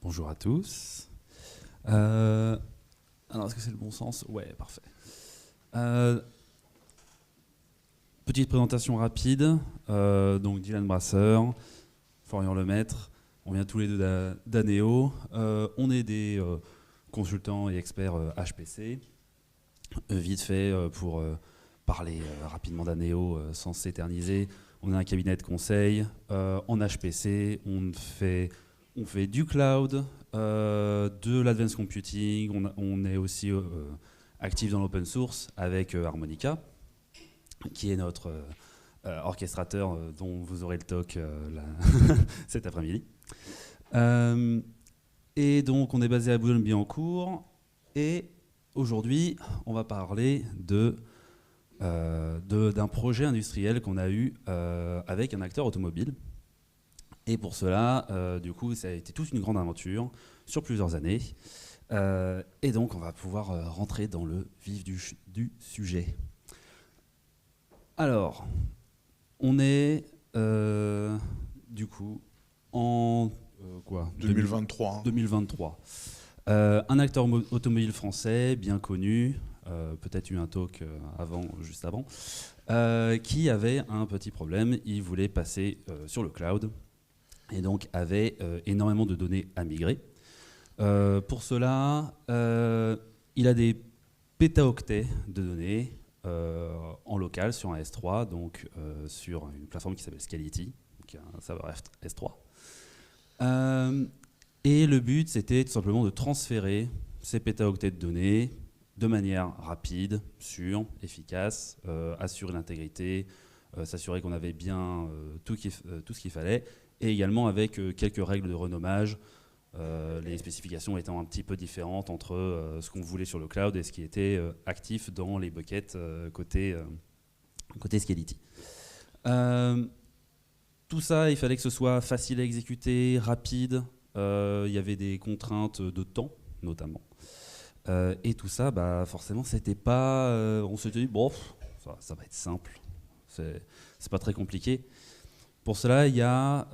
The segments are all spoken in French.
Bonjour à tous. Alors, est-ce que c'est le bon sens? Ouais, parfait. Euh, Petite présentation rapide. Donc, Dylan Brasseur, Florian Lemaître. On vient tous les deux d'Aneo. On est des consultants et experts HPC. Vite fait, pour parler rapidement d'Aneo sans s'éterniser, on a un cabinet de conseil en HPC. On fait du cloud, de l'advanced computing. On est aussi actif dans l'open source avec Harmonica, qui est notre orchestrateur dont vous aurez le talk cet après-midi. Et donc, on est basé à Boulogne-Billancourt. Et aujourd'hui, on va parler d'un projet industriel qu'on a eu avec un acteur automobile. Et pour cela, du coup, ça a été toute une grande aventure sur plusieurs années. Et donc, on va pouvoir rentrer dans le vif du sujet. Alors, on est du coup en 2023. 2023. Un acteur automobile français bien connu, peut-être eu un talk juste avant, qui avait un petit problème. Il voulait passer sur le cloud et donc avait énormément de données à migrer. Pour cela, il a des pétaoctets de données en local sur un S3, donc sur une plateforme qui s'appelle Scality, qui est un serveur S3. Et le but, c'était tout simplement de transférer ces pétaoctets de données de manière rapide, sûre, efficace, assurer l'intégrité, s'assurer qu'on avait bien tout ce qu'il fallait, et également avec quelques règles de renommage, les spécifications étant un petit peu différentes entre ce qu'on voulait sur le cloud et ce qui était actif dans les buckets côté Scality. Tout ça, il fallait que ce soit facile à exécuter, rapide. Il y avait des contraintes de temps, notamment. Et tout ça, bah, forcément, c'était pas... on s'était dit, bon, ça va être simple. C'est pas très compliqué. Pour cela, il y a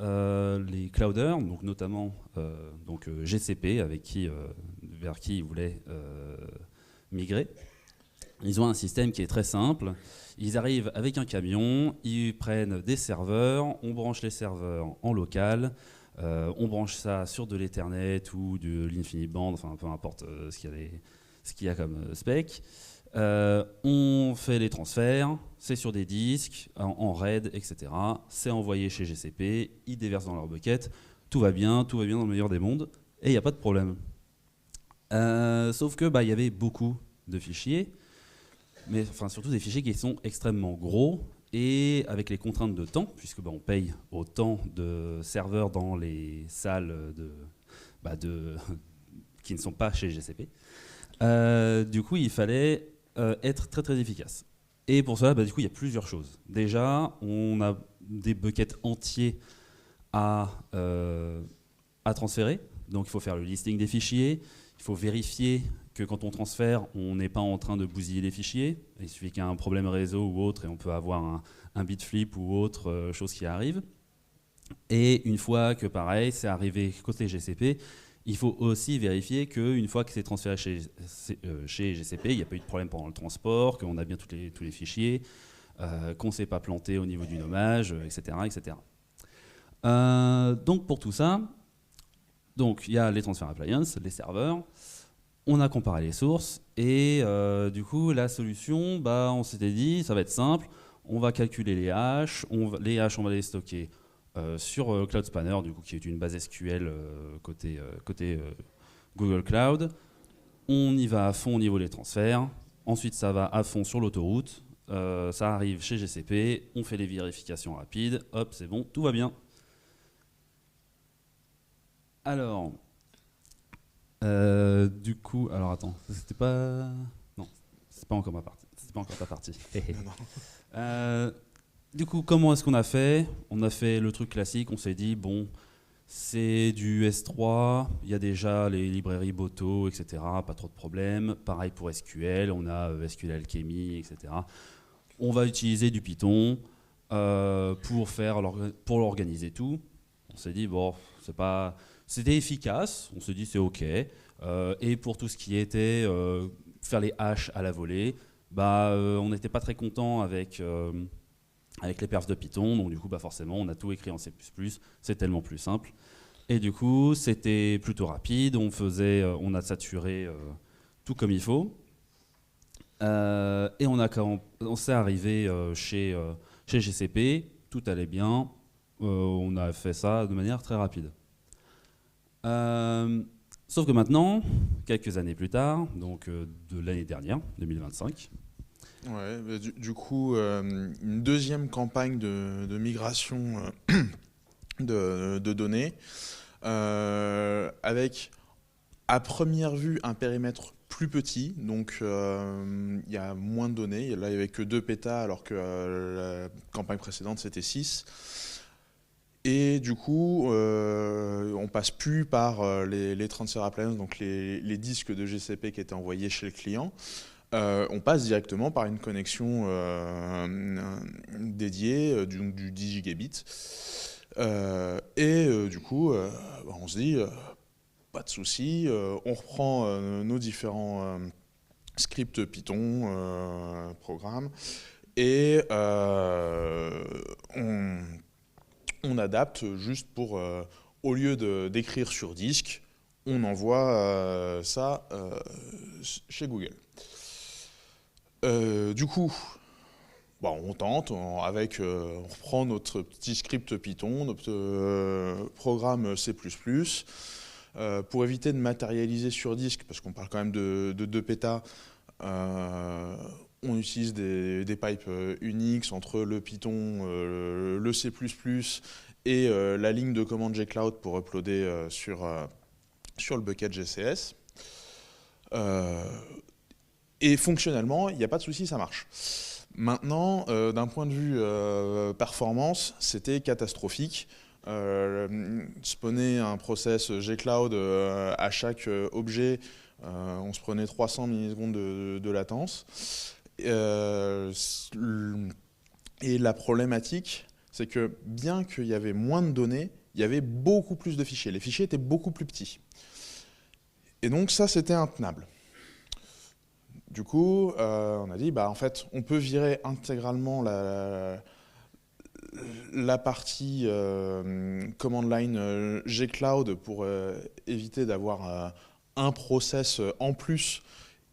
les clouders, donc notamment GCP, vers qui ils voulaient migrer. Ils ont un système qui est très simple. Ils arrivent avec un camion, ils prennent des serveurs, on branche les serveurs en local, on branche ça sur de l'Ethernet ou de l'InfiniBand, enfin peu importe ce qu'il y a comme spec. On fait les transferts, c'est sur des disques, en RAID, etc. C'est envoyé chez GCP, ils déversent dans leur bucket, tout va bien dans le meilleur des mondes, et il n'y a pas de problème. Sauf que il y avait beaucoup de fichiers, mais enfin, surtout des fichiers qui sont extrêmement gros, et avec les contraintes de temps, puisque on paye autant de serveurs dans les salles qui ne sont pas chez GCP. Du coup, il fallait être très très efficace. Et pour cela, du coup, il y a plusieurs choses. Déjà, on a des buckets entiers à transférer. Donc, il faut faire le listing des fichiers. Il faut vérifier que quand on transfère, on n'est pas en train de bousiller les fichiers. Il suffit qu'il y ait un problème réseau ou autre et on peut avoir un bit flip ou autre chose qui arrive. Et une fois que, pareil, c'est arrivé côté GCP, il faut aussi vérifier qu'une fois que c'est transféré chez GCP, il n'y a pas eu de problème pendant le transport, qu'on a bien tous les fichiers, qu'on ne s'est pas planté au niveau du nommage, etc. etc. Donc pour tout ça, il y a les transfer appliances, les serveurs, on a comparé les sources, et du coup la solution, on s'était dit, ça va être simple, on va calculer les hash, on va les stocker sur Cloud Spanner, du coup, qui est une base SQL côté Google Cloud. On y va à fond au niveau des transferts. Ensuite, ça va à fond sur l'autoroute. Ça arrive chez GCP. On fait les vérifications rapides. Hop, c'est bon, tout va bien. Alors, du coup, alors attends, c'était pas... Non, c'est pas encore ma partie. C'est pas encore ta partie. Du coup, comment est-ce qu'on a fait? On a fait le truc classique, on s'est dit, bon, c'est du S3, il y a déjà les librairies Boto, etc., pas trop de problèmes. Pareil pour SQL, on a SQL Alchemy, etc. On va utiliser du Python pour l'organiser tout. On s'est dit, bon, c'est pas C'était efficace, on se dit c'est OK. Et pour tout ce qui était faire les hashes à la volée, on n'était pas très content avec les perfs de Python, donc du coup forcément on a tout écrit en C++, c'est tellement plus simple. Et du coup c'était plutôt rapide, on a saturé tout comme il faut. Et on s'est arrivé chez GCP, tout allait bien, on a fait ça de manière très rapide. Sauf que maintenant, quelques années plus tard, donc de l'année dernière, 2025. Ouais, du coup, une deuxième campagne de migration de données, avec à première vue un périmètre plus petit, donc il y a moins de données. Là, il n'y avait que 2 pétas, alors que la campagne précédente, c'était 6. Et du coup, on passe plus par les transfer appliances, donc les disques de GCP qui étaient envoyés chez le client. On passe directement par une connexion dédiée du 10 gigabits. Du coup, on se dit, pas de souci, on reprend nos différents scripts Python, programmes, et on adapte juste pour, au lieu d'écrire sur disque, on envoie ça chez Google. Du coup, on tente, on reprend notre petit script Python, notre programme C++, pour éviter de matérialiser sur disque, parce qu'on parle quand même de 2 pétas, on utilise des pipes Unix entre le Python, le C++ et la ligne de commande gcloud pour uploader sur le bucket GCS. Et fonctionnellement, il n'y a pas de souci, ça marche. Maintenant, d'un point de vue performance, c'était catastrophique. Spawner un process gcloud à chaque objet, on se prenait 300 millisecondes de latence. Et la problématique, c'est que bien qu'il y avait moins de données, il y avait beaucoup plus de fichiers. Les fichiers étaient beaucoup plus petits. Et donc ça, c'était intenable. Du coup, on a dit, en fait, on peut virer intégralement la partie command line gcloud pour éviter d'avoir un process en plus,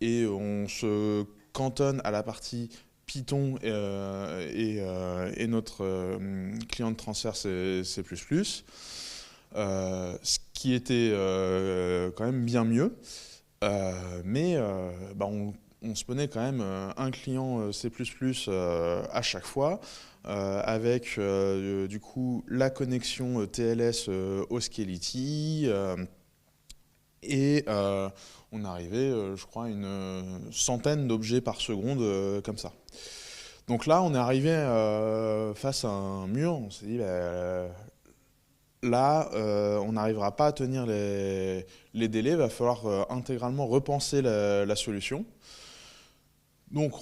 et on se cantonne à la partie Python et notre client de transfert C++, ce qui était quand même bien mieux, mais on spawnait quand même un client C++ à chaque fois, avec du coup la connexion TLS au Skeleti, et on arrivait, je crois, à une centaine d'objets par seconde comme ça. Donc là, on est arrivé face à un mur, on s'est dit, là, on n'arrivera pas à tenir les délais, il va falloir intégralement repenser la solution. Donc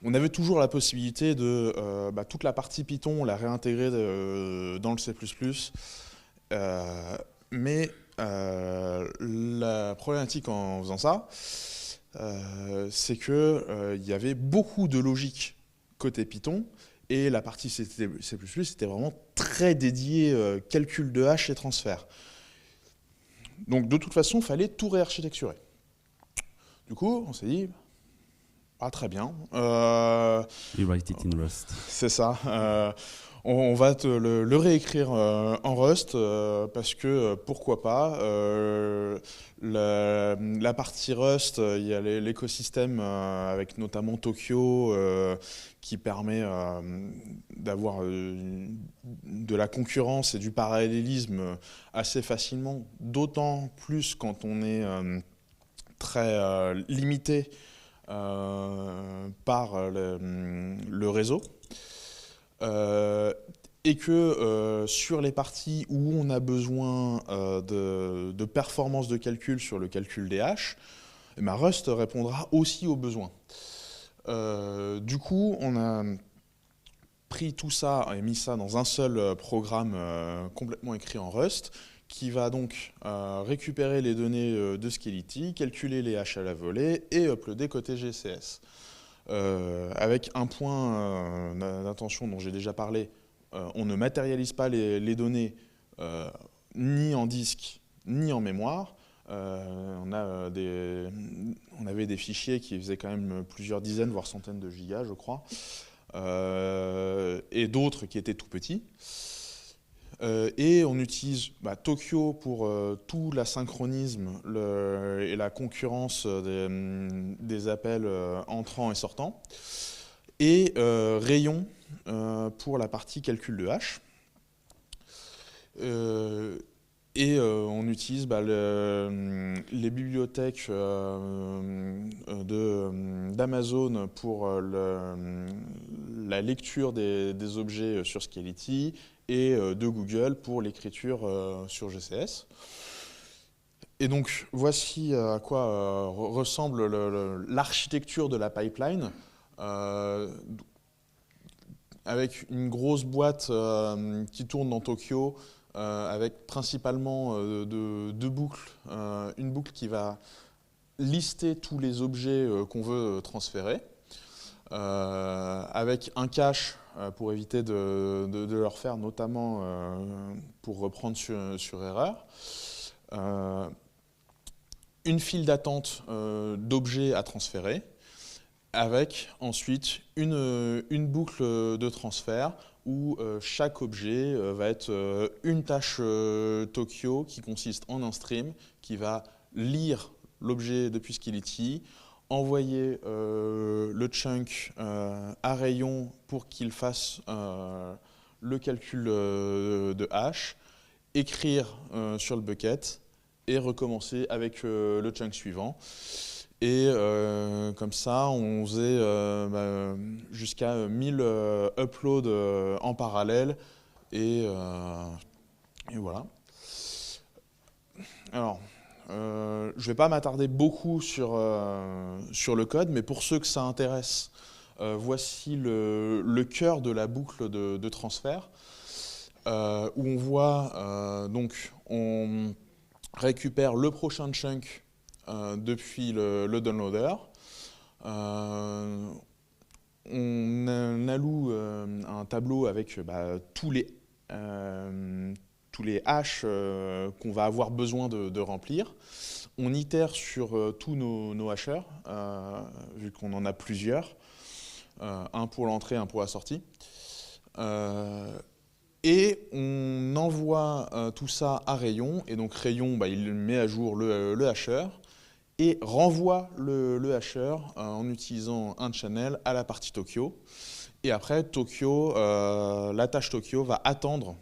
on avait toujours la possibilité de toute la partie Python, on l'a réintégrée dans le C++, mais la problématique en faisant ça, c'est qu'il y avait beaucoup de logique côté Python, et la partie C++, c'était vraiment très dédié calcul de hash et transfert. Donc de toute façon, il fallait tout réarchitecturer. Du coup, on s'est dit, très bien. Rewrite it in Rust. C'est ça. On va le réécrire en Rust, parce que pourquoi pas. La partie Rust, il y a l'écosystème avec notamment Tokyo qui permet d'avoir de la concurrence et du parallélisme assez facilement, d'autant plus quand on est très limité par le réseau. Et que sur les parties où on a besoin de performance de calcul sur le calcul des hash, Rust répondra aussi aux besoins. Du coup, on a pris tout ça et mis ça dans un seul programme complètement écrit en Rust, qui va donc récupérer les données de Skellity, calculer les haches à la volée et uploader côté GCS. Avec un point d'attention dont j'ai déjà parlé, on ne matérialise pas les données ni en disque ni en mémoire. On avait des fichiers qui faisaient quand même plusieurs dizaines, voire centaines de gigas, je crois, et d'autres qui étaient tout petits. Et on utilise Tokio pour tout l'asynchronisme et la concurrence des appels entrants et sortants, et Rayon pour la partie calcul de hash. On utilise les bibliothèques d'Amazon pour la lecture des objets sur Skellity et de Google pour l'écriture sur GCS. Et donc, voici à quoi ressemble l'architecture de la pipeline, avec une grosse boîte qui tourne dans Tokio, avec principalement deux boucles. Une boucle qui va lister tous les objets qu'on veut transférer, avec un cache pour éviter de leur faire, notamment pour reprendre sur erreur. Une file d'attente d'objets à transférer, avec ensuite une boucle de transfert où chaque objet va être une tâche Tokio qui consiste en un stream qui va lire l'objet depuis Skellity, envoyer le chunk à Rayon pour qu'il fasse le calcul de hash, écrire sur le bucket et recommencer avec le chunk suivant. Et comme ça, on faisait jusqu'à 1000 uploads en parallèle. Et voilà. Alors, je ne vais pas m'attarder beaucoup sur le code, mais pour ceux que ça intéresse, voici le cœur de la boucle de transfert, où on voit, donc, on récupère le prochain chunk depuis le downloader. On alloue un tableau avec tous les hashes qu'on va avoir besoin de remplir. On itère sur tous nos hashers, vu qu'on en a plusieurs, un pour l'entrée, un pour la sortie. Et on envoie tout ça à Rayon, et donc Rayon, il met à jour le hasher, et renvoie le hasher en utilisant un channel à la partie Tokio. Et après, Tokio, la tâche Tokio va attendre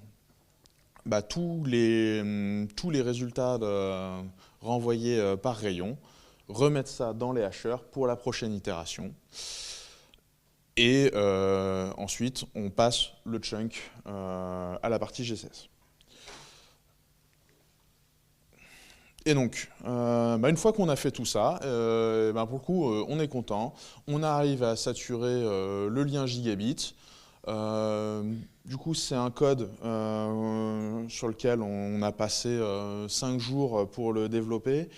tous les résultats renvoyés par Rayon, remettre ça dans les hashers pour la prochaine itération. Et ensuite, on passe le chunk à la partie GCS. Et donc, une fois qu'on a fait tout ça, pour le coup, on est content. On arrive à saturer le lien gigabit. Du coup, c'est un code sur lequel on a passé 5 jours pour le développer,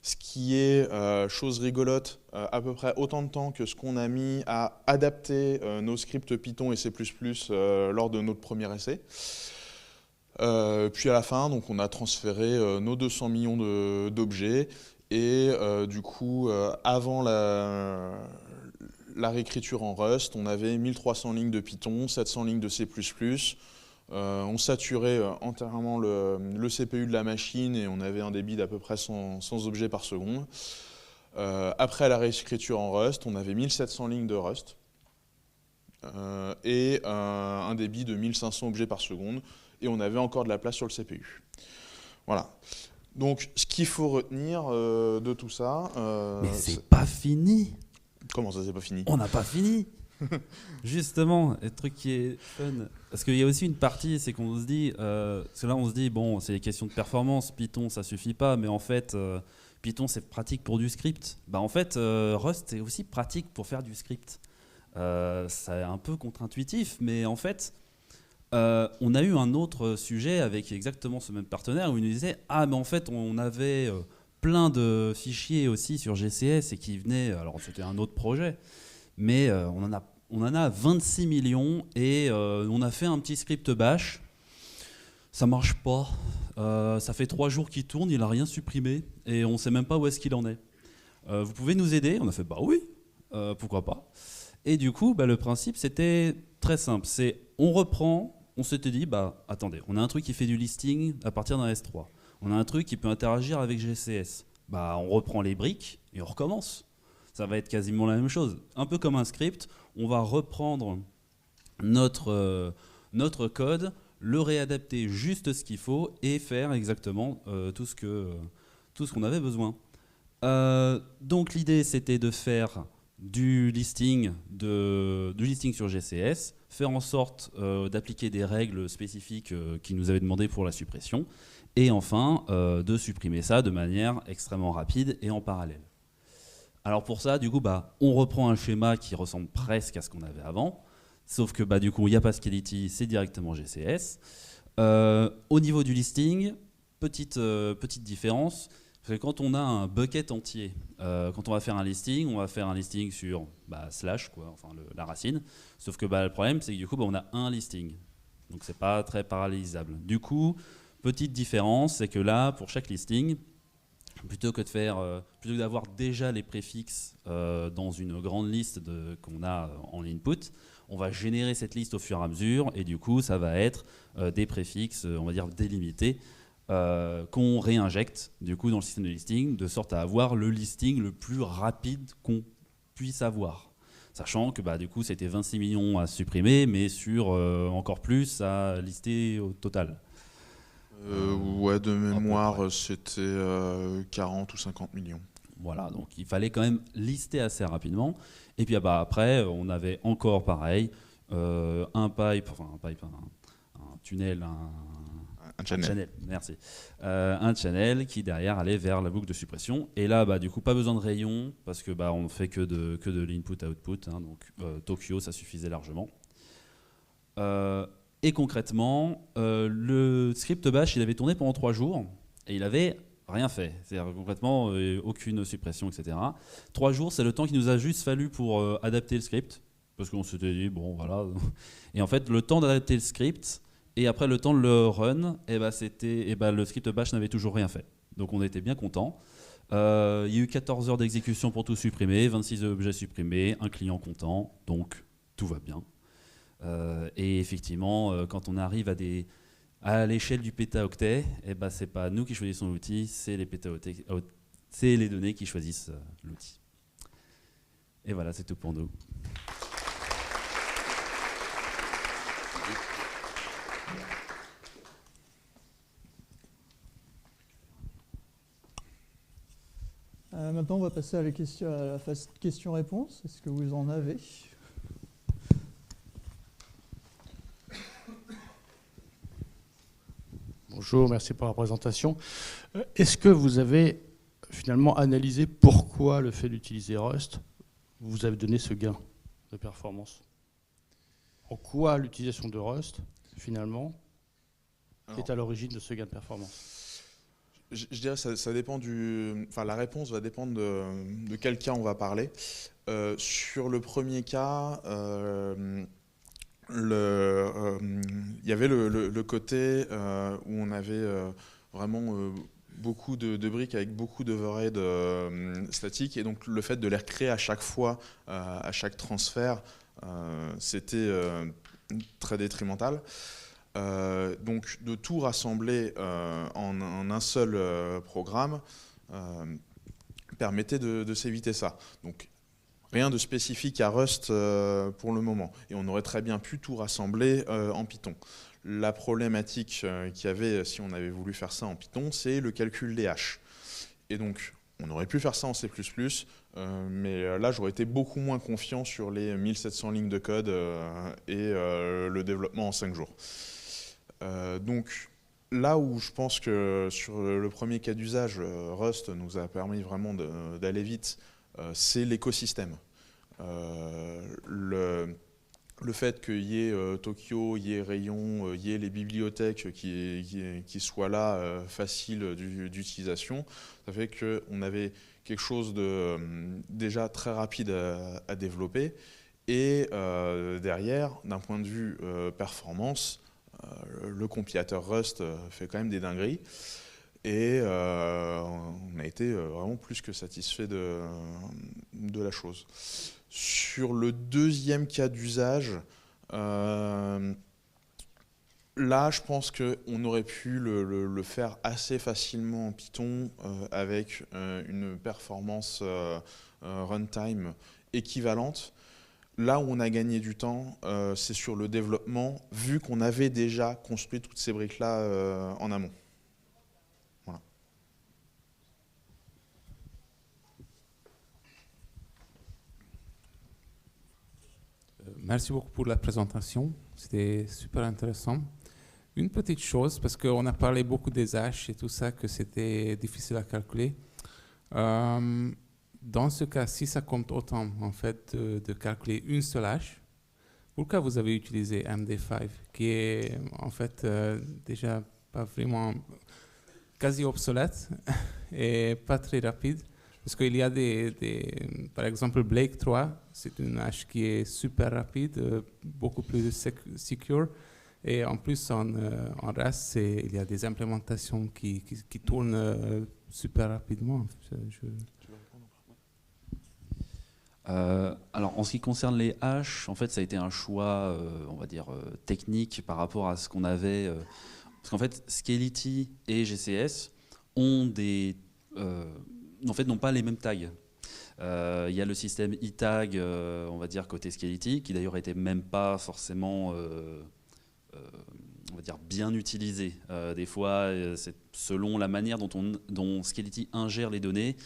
ce qui est, chose rigolote, à peu près autant de temps que ce qu'on a mis à adapter nos scripts Python et C++ lors de notre premier essai. Puis à la fin, donc, on a transféré nos 200 millions d'objets et du coup, avant la réécriture en Rust, on avait 1300 lignes de Python, 700 lignes de C++. On saturait entièrement le CPU de la machine et on avait un débit d'à peu près 100 objets par seconde. Après la réécriture en Rust, on avait 1700 lignes de Rust et un débit de 1500 objets par seconde. Et on avait encore de la place sur le CPU. Voilà. Donc, ce qu'il faut retenir de tout ça... Mais c'est pas fini. Comment ça, c'est pas fini? On n'a pas fini. Justement, le truc qui est fun. Parce qu'il y a aussi une partie, c'est qu'on se dit... parce que là, on se dit, bon, c'est des questions de performance. Python, ça suffit pas. Mais en fait, Python, c'est pratique pour du script. En fait, Rust, c'est aussi pratique pour faire du script. C'est un peu contre-intuitif, mais en fait... On a eu un autre sujet avec exactement ce même partenaire où il nous disait « Ah, mais en fait, on avait plein de fichiers aussi sur GCS et qui venaient… » Alors, c'était un autre projet, mais on en a 26 millions et on a fait un petit script bash. Ça marche pas. Ça fait 3 jours qu'il tourne, il n'a rien supprimé et on ne sait même pas où est-ce qu'il en est. Vous pouvez nous aider? On a fait « Bah oui, pourquoi pas ?» Et du coup, le principe, c'était très simple. C'est on reprend… On s'était dit, attendez, on a un truc qui fait du listing à partir d'un S3. On a un truc qui peut interagir avec GCS. On reprend les briques et on recommence. Ça va être quasiment la même chose. Un peu comme un script, on va reprendre notre code, le réadapter juste ce qu'il faut et faire exactement tout ce qu'on avait besoin. Donc l'idée, c'était de faire du listing sur GCS, faire en sorte d'appliquer des règles spécifiques qui nous avaient demandé pour la suppression, et enfin de supprimer ça de manière extrêmement rapide et en parallèle. Alors pour ça, du coup, on reprend un schéma qui ressemble presque à ce qu'on avait avant, sauf que du coup, il n'y a pas Scality, c'est directement GCS. Au niveau du listing, petite différence. Parce que quand on a un bucket entier, quand on va faire un listing sur slash, enfin la racine. Sauf que le problème, c'est que du coup, on a un listing. Donc c'est pas très parallélisable. Du coup, petite différence, c'est que là, pour chaque listing, plutôt que d'avoir déjà les préfixes dans une grande liste qu'on a en input, on va générer cette liste au fur et à mesure, et du coup, ça va être des préfixes, on va dire délimités, qu'on réinjecte du coup dans le système de listing, de sorte à avoir le listing le plus rapide qu'on puisse avoir. Sachant que du coup c'était 26 millions à supprimer, mais sur encore plus à lister au total. Ouais, de mémoire, c'était 40 ou 50 millions. Voilà, donc il fallait quand même lister assez rapidement. Et puis après, on avait encore pareil, un tunnel, un channel, merci. Un channel qui derrière allait vers la boucle de suppression. Et là, du coup, pas besoin de rayon parce que on fait que de l'input-output. Donc Tokyo, ça suffisait largement. Et concrètement, le script bash, il avait tourné pendant 3 jours et il avait rien fait. C'est-à-dire concrètement, aucune suppression, etc. 3 jours, c'est le temps qu'il nous a juste fallu pour adapter le script. Parce qu'on s'était dit, bon, voilà. Et en fait, le temps d'adapter le script, et après le temps de le run, le script bash n'avait toujours rien fait. Donc on était bien content. Il y a eu 14 heures d'exécution pour tout supprimer, 26 objets supprimés, un client content, donc tout va bien. Et effectivement, quand on arrive à l'échelle du pétaoctet, c'est pas nous qui choisissons l'outil, c'est les données qui choisissent l'outil. Et voilà, c'est tout pour nous. Maintenant, on va passer à la phase questions-réponses. Est-ce que vous en avez? Bonjour, merci pour la présentation. Est-ce que vous avez finalement analysé pourquoi le fait d'utiliser Rust vous avez donné ce gain de performance? En quoi l'utilisation de Rust, finalement, est à l'origine de ce gain de performance? Je dirais que ça dépend la réponse va dépendre de quel cas on va parler. Sur le premier cas, il y avait le côté où on avait vraiment beaucoup de briques avec beaucoup d'overhead statiques, et donc le fait de les recréer à chaque fois, à chaque transfert, c'était très détrimental. Donc de tout rassembler en un seul programme permettait de s'éviter ça. Donc rien de spécifique à Rust pour le moment. Et on aurait très bien pu tout rassembler en Python. La problématique qu'il y avait si on avait voulu faire ça en Python, c'est le calcul des haches. Et donc on aurait pu faire ça en C++, mais là j'aurais été beaucoup moins confiant sur les 1700 lignes de code et le développement en 5 jours. Donc là où je pense que sur le premier cas d'usage, Rust nous a permis vraiment d'aller vite, c'est l'écosystème. le fait qu'il y ait Tokyo, il y ait Rayon, il y ait les bibliothèques qui soient là, faciles d'utilisation, ça fait qu'on avait quelque chose de déjà très rapide à développer. Et derrière, d'un point de vue performance, le compilateur Rust fait quand même des dingueries. Et on a été vraiment plus que satisfait de la chose. Sur le deuxième cas d'usage, là, je pense qu'on aurait pu le faire assez facilement en Python avec une performance runtime équivalente. Là où on a gagné du temps, c'est sur le développement, vu qu'on avait déjà construit toutes ces briques-là en amont. Voilà. Merci beaucoup pour la présentation, c'était super intéressant. Une petite chose, parce qu'on a parlé beaucoup des haches et tout ça, que c'était difficile à calculer. Dans ce cas, si ça compte autant en fait de calculer une seule hache, pourquoi vous avez utilisé MD5, qui est en fait déjà pas vraiment quasi obsolète et pas très rapide? Parce qu'il y a par exemple, Blake 3, c'est une hache qui est super rapide, beaucoup plus secure. Et en plus, en Rust, il y a des implémentations qui tournent super rapidement. Alors, en ce qui concerne les haches, en fait, ça a été un choix, on va dire, technique par rapport à ce qu'on avait. Parce qu'en fait, Scality et GCS ont en fait, n'ont pas les mêmes tags. Il y a le système e-tag, on va dire, côté Scality, qui d'ailleurs n'était même pas forcément on va dire bien utilisé. Des fois, c'est selon la manière dont Scality ingère les données,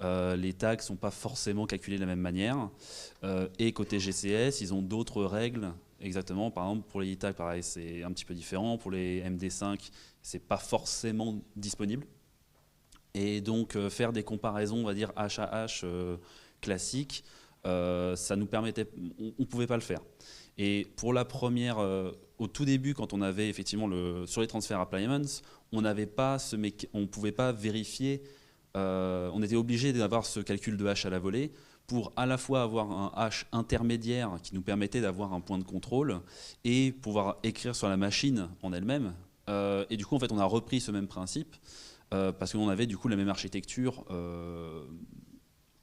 les tags ne sont pas forcément calculés de la même manière. Et côté GCS, ils ont d'autres règles. Exactement, par exemple, pour les e-tags, pareil, c'est un petit peu différent. Pour les MD5, c'est pas forcément disponible. Et donc, faire des comparaisons, on va dire, H à H classiques, ça nous permettait, on ne pouvait pas le faire. Et pour la première, au tout début, quand on avait effectivement sur les transferts appliance, on ne pouvait pas vérifier, on était obligé d'avoir ce calcul de hash à la volée pour à la fois avoir un hash intermédiaire qui nous permettait d'avoir un point de contrôle et pouvoir écrire sur la machine en elle-même. Et du coup, en fait, on a repris ce même principe parce qu'on avait du coup la même architecture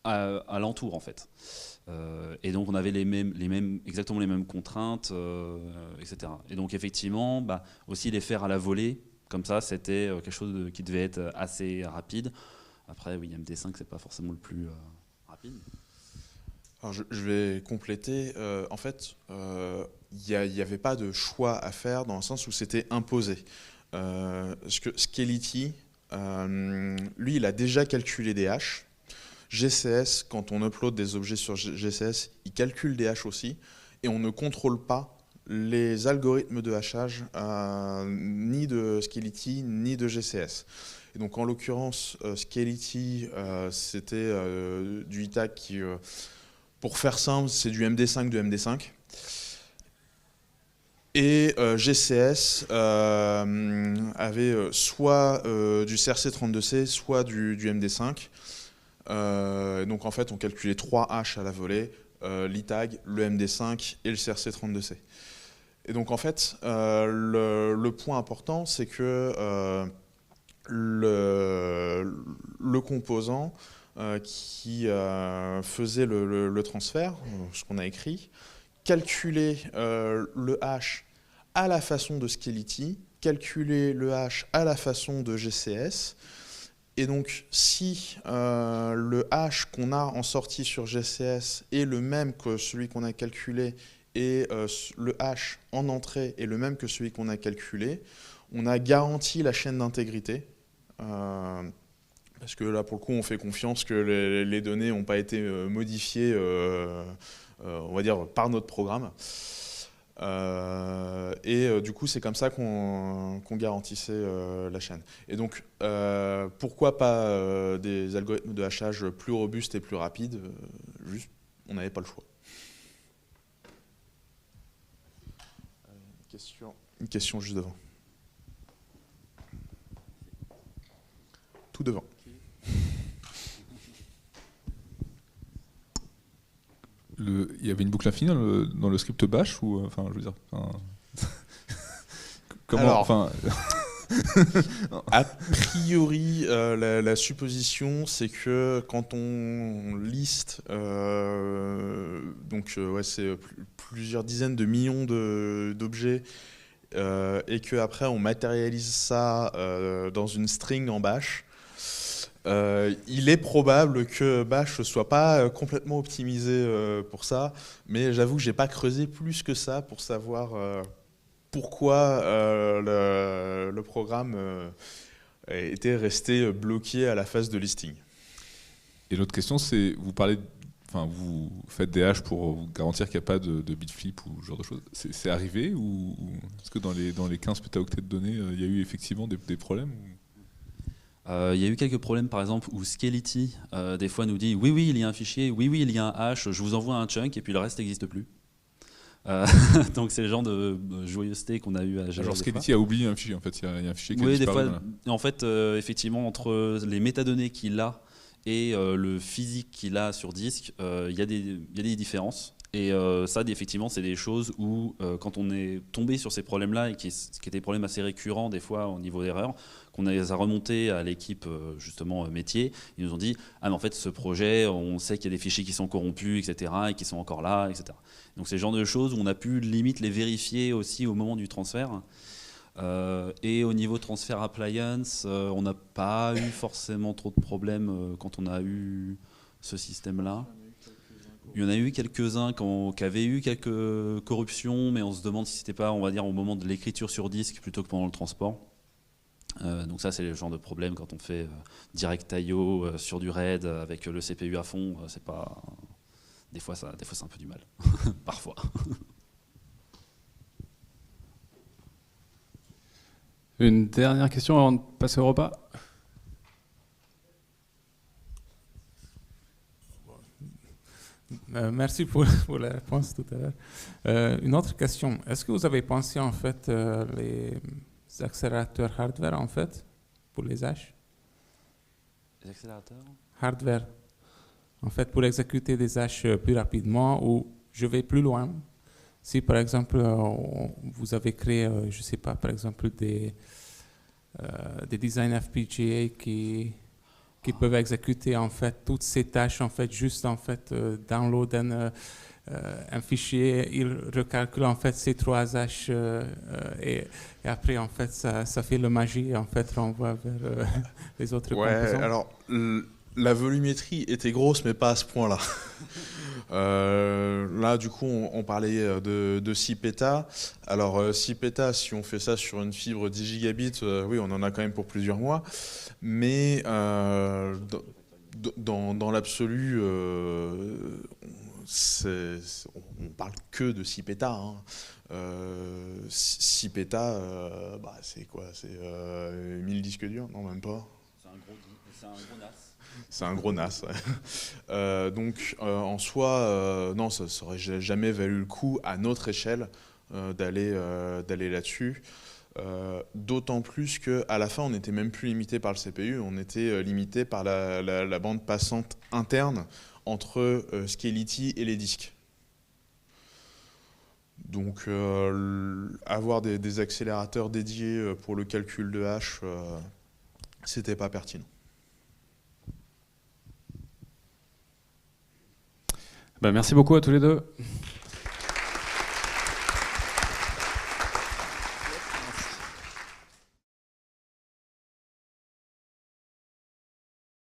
à l'entour, en fait. Et donc on avait exactement les mêmes contraintes, etc. Et donc effectivement, aussi les faire à la volée, comme ça, c'était quelque chose qui devait être assez rapide. Après, oui, MD5, c'est pas forcément le plus rapide. Alors je vais compléter. En fait, il n'y avait pas de choix à faire dans le sens où c'était imposé. Parce que Scality, lui, il a déjà calculé des haches. GCS, quand on upload des objets sur GCS, il calcule des haches aussi, et on ne contrôle pas les algorithmes de hachage ni de Scality ni de GCS. Et donc en l'occurrence, Scality, c'était du e-tag qui, pour faire simple, c'est du MD5 de MD5. Et GCS avait soit du CRC32C, soit du MD5. Donc en fait, on calculait 3 haches à la volée, l'e-tag, le MD5 et le CRC32C. Et donc en fait, le point important, c'est que le composant qui faisait le transfert, ce qu'on a écrit, calculait le hash à la façon de Scality, calculait le hash à la façon de GCS. Et donc, si le hash qu'on a en sortie sur GCS est le même que celui qu'on a calculé et le hash en entrée est le même que celui qu'on a calculé, on a garanti la chaîne d'intégrité. Parce que là, pour le coup, on fait confiance que les données n'ont pas été modifiées, on va dire, par notre programme. Du coup, c'est comme ça qu'on garantissait la chaîne. Et donc, pourquoi pas des algorithmes de hachage plus robustes et plus rapides? Juste, on n'avait pas le choix. Une question juste devant. Tout devant. Il y avait une boucle infinie dans le script bash ou enfin je veux dire comment Alors, enfin a priori la supposition c'est que quand on liste c'est plusieurs dizaines de millions d'objets et que après on matérialise ça dans une string en bash. Il est probable que Bash ne soit pas complètement optimisé pour ça, mais j'avoue que j'ai pas creusé plus que ça pour savoir pourquoi le programme était resté bloqué à la phase de listing. et l'autre question c'est vous faites des hashes pour vous garantir qu'il n'y a pas de bit flip ou ce genre de choses. C'est arrivé ou est-ce que dans les 15 pétaoctets de données il y a eu effectivement des problèmes Il y a eu quelques problèmes, par exemple, où Scality, des fois, nous dit oui, il y a un fichier, oui, il y a un hash, je vous envoie un chunk, et puis le reste n'existe plus. Donc c'est le genre de joyeuseté qu'on a eu à gérer. Genre des Scality a oublié un fichier, en fait, il y a un fichier qui a Oui, des disparu. fois, en fait, effectivement, entre les métadonnées qu'il a et le physique qu'il a sur disque, il y a des différences. Et ça, effectivement, c'est des choses où, quand on est tombé sur ces problèmes-là, et qui étaient des problèmes assez récurrents des fois au niveau d'erreur, qu'on les a remontés à l'équipe justement métier, ils nous ont dit « Ah mais en fait, ce projet, on sait qu'il y a des fichiers qui sont corrompus, etc. et qui sont encore là, etc. » Donc c'est le genre de choses où on a pu limite les vérifier aussi au moment du transfert. Et au niveau transfert appliance, on n'a pas eu forcément trop de problèmes quand on a eu ce système-là. Il y en a eu quelques-uns qui avaient eu quelques corruptions, mais on se demande si c'était pas, on va dire, au moment de l'écriture sur disque plutôt que pendant le transport. Donc ça, c'est le genre de problème quand on fait direct I/O sur du RAID avec le CPU à fond. C'est pas, des fois, c'est un peu du mal, parfois. Une dernière question avant de passer au repas. Merci pour la réponse tout à l'heure. Une autre question. Est-ce que vous avez pensé en fait les accélérateurs hardware en fait pour les hash? Les accélérateurs Hardware. En fait, pour exécuter des hash plus rapidement ou je vais plus loin. Si par exemple vous avez créé, je sais pas, par exemple des designs FPGA qui peuvent exécuter en fait toutes ces tâches en fait juste en fait download un fichier, il recalcule en fait ces 3 hash et après en fait ça fait le magie et en fait renvoie vers les autres composants. Alors la volumétrie était grosse mais pas à ce point-là. Là du coup on parlait de 6 pétas. Alors 6 pétas, si on fait ça sur une fibre 10 gigabits, oui on en a quand même pour plusieurs mois. Mais dans l'absolu, on parle que de 6 pétas. 6 pétas, c'est quoi? C'est 1000 disques durs? Non, même pas. C'est un gros NAS. C'est un gros NAS. Ouais. Donc en soi, non, ça n'aurait jamais valu le coup à notre échelle d'aller là-dessus. D'autant plus qu'à la fin, on n'était même plus limité par le CPU, on était limité par la bande passante interne entre Scality et les disques. Donc avoir des accélérateurs dédiés pour le calcul de hash, c'était pas pertinent. Merci beaucoup à tous les deux.